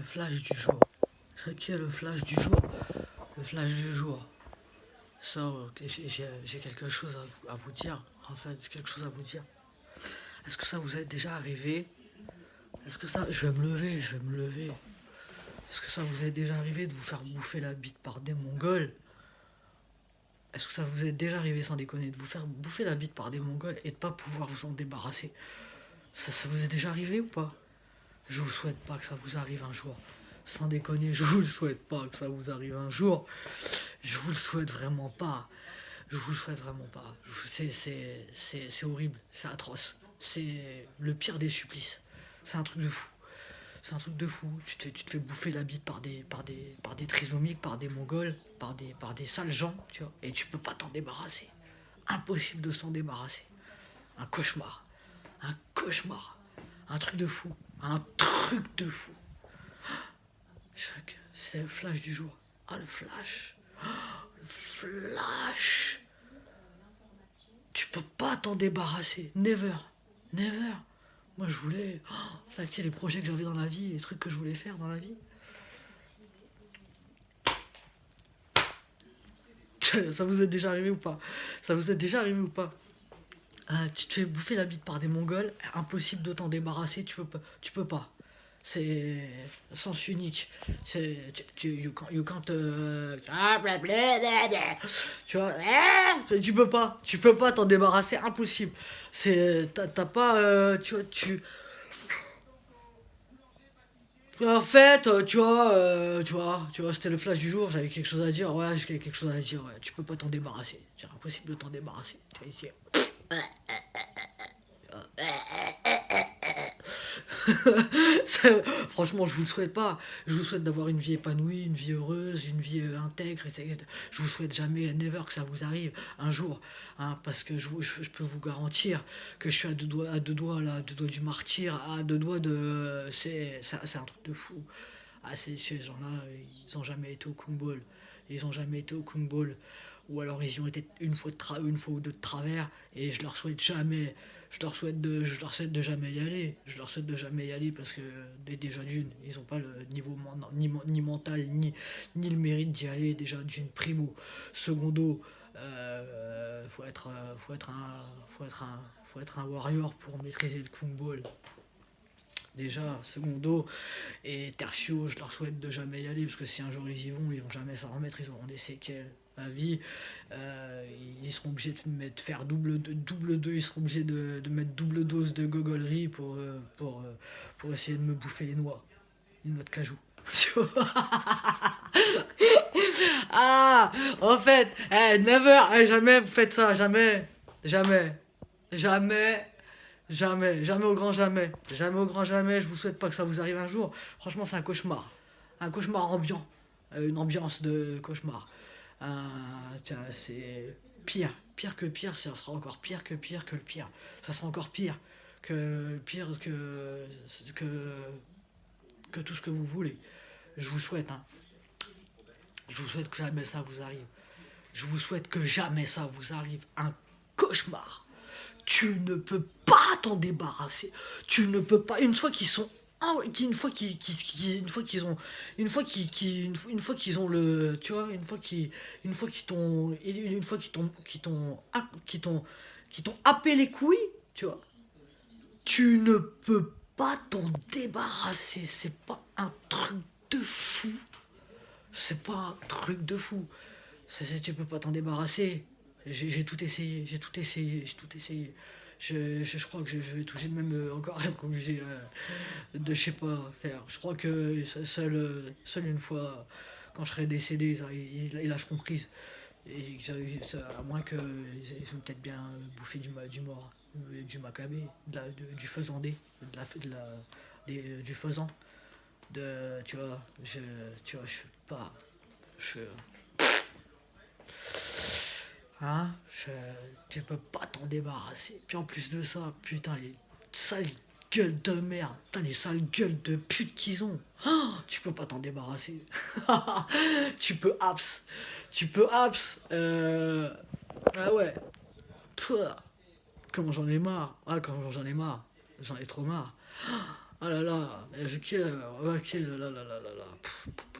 Le flash du jour. C'est qui est le flash du jour? Le flash du jour. Ça, j'ai quelque chose à vous dire. En fait, j'ai quelque chose à vous dire. Est-ce que ça vous est déjà arrivé? Est-ce que ça... Je vais me lever, je vais me lever. Est-ce que ça vous est déjà arrivé de vous faire bouffer la bite par des Mongols? Est-ce que ça vous est déjà arrivé, sans déconner, de vous faire bouffer la bite par des Mongols et de pas pouvoir vous en débarrasser? Ça vous est déjà arrivé ou pas? Je vous souhaite pas que ça vous arrive un jour. Sans déconner, je vous le souhaite pas que ça vous arrive un jour. Je vous le souhaite vraiment pas. Je vous le souhaite vraiment pas. C'est horrible, c'est atroce. C'est le pire des supplices. C'est un truc de fou. C'est un truc de fou. Tu te fais bouffer la bite par des trisomiques, par des mongols, par des sales gens, tu vois. Et tu peux pas t'en débarrasser. Impossible de s'en débarrasser. Un cauchemar. Un cauchemar. Un truc de fou. Un truc de fou. C'est le flash du jour. Ah, le flash. Le flash. Tu peux pas t'en débarrasser. Never. Never. Moi, je voulais... Oh, les projets que j'avais dans la vie, les trucs que je voulais faire dans la vie. Ça vous est déjà arrivé ou pas? Ça vous est déjà arrivé ou pas? Tu te fais bouffer la bite par des Mongols, impossible de t'en débarrasser, tu peux pas. C'est sens unique. C'est you can't, tu vois, tu peux pas t'en débarrasser, impossible. T'as pas, en fait, tu vois, c'était le flash du jour, j'avais quelque chose à dire, ouais, j'avais quelque chose à dire, ouais, tu peux pas t'en débarrasser, c'est impossible de t'en débarrasser. Franchement, je vous le souhaite pas. Je vous souhaite d'avoir une vie épanouie, une vie heureuse, une vie intègre, etc. Je vous souhaite jamais, never, que ça vous arrive un jour, hein, parce que je peux vous garantir que je suis à deux doigts, là, à deux doigts du martyr, à deux doigts de... c'est un truc de fou. Ah, ces gens-là, ils ont jamais été au Kung Ball. Ils ont jamais été au Kung Ball. Ou alors ils y ont été une fois ou deux de travers, et je leur souhaite jamais. Je leur souhaite de jamais y aller. Je leur souhaite de jamais y aller parce que déjà d'une, ils n'ont pas le niveau ni mental ni le mérite d'y aller. Déjà d'une, primo. Secondo, faut être un warrior pour maîtriser le Kung Ball. Déjà, secondo, et tertio, je leur souhaite de jamais y aller, parce que si un jour ils y vont, ils vont jamais s'en remettre, ils auront des séquelles à vie. Ils seront obligés de faire double 2, ils seront obligés de mettre double dose de gogolerie pour essayer de me bouffer les noix de cajou. Ah, en fait, never, jamais vous faites ça, jamais, jamais, jamais. Jamais, jamais au grand jamais. Jamais au grand jamais, je vous souhaite pas que ça vous arrive un jour. Franchement, c'est un cauchemar. Un cauchemar ambiant. Une ambiance de cauchemar. Tiens, c'est pire. Pire que pire, ça sera encore pire que le pire. Ça sera encore pire que que, que tout ce que vous voulez. Je vous souhaite, hein. Je vous souhaite que jamais ça vous arrive. Je vous souhaite que jamais ça vous arrive. Un cauchemar. Tu ne peux pas t'en débarrasser. Tu ne peux pas. Une fois qu'ils sont, une fois qu'ils ont, une fois qu'ils ont le, tu vois, une fois qu'ils t'ont happé les couilles, tu vois. Tu ne peux pas t'en débarrasser. C'est pas un truc de fou. C'est pas un truc de fou. Tu peux pas t'en débarrasser. J'ai tout essayé, j'ai tout essayé, j'ai tout essayé. Je crois que je vais toucher même encore être obligé de, je sais pas, faire. Je crois que seule une fois, quand je serai décédé, ils lâcheront prise. Et à moins qu'ils ont peut-être bien bouffé du mort, du macabé, du faisandé, du faisan. Je suis pas. Je, Hein tu peux pas t'en débarrasser. Puis en plus de ça, putain, les sales gueules de merde, putain, les sales gueules de pute qu'ils ont. Tu peux pas t'en débarrasser. tu peux abs. Tu peux abs. Ah ouais. Pouah. Comment j'en ai marre. Ah, comment j'en ai marre. J'en ai trop marre. Ah là là, ok, ok, là là là là là là.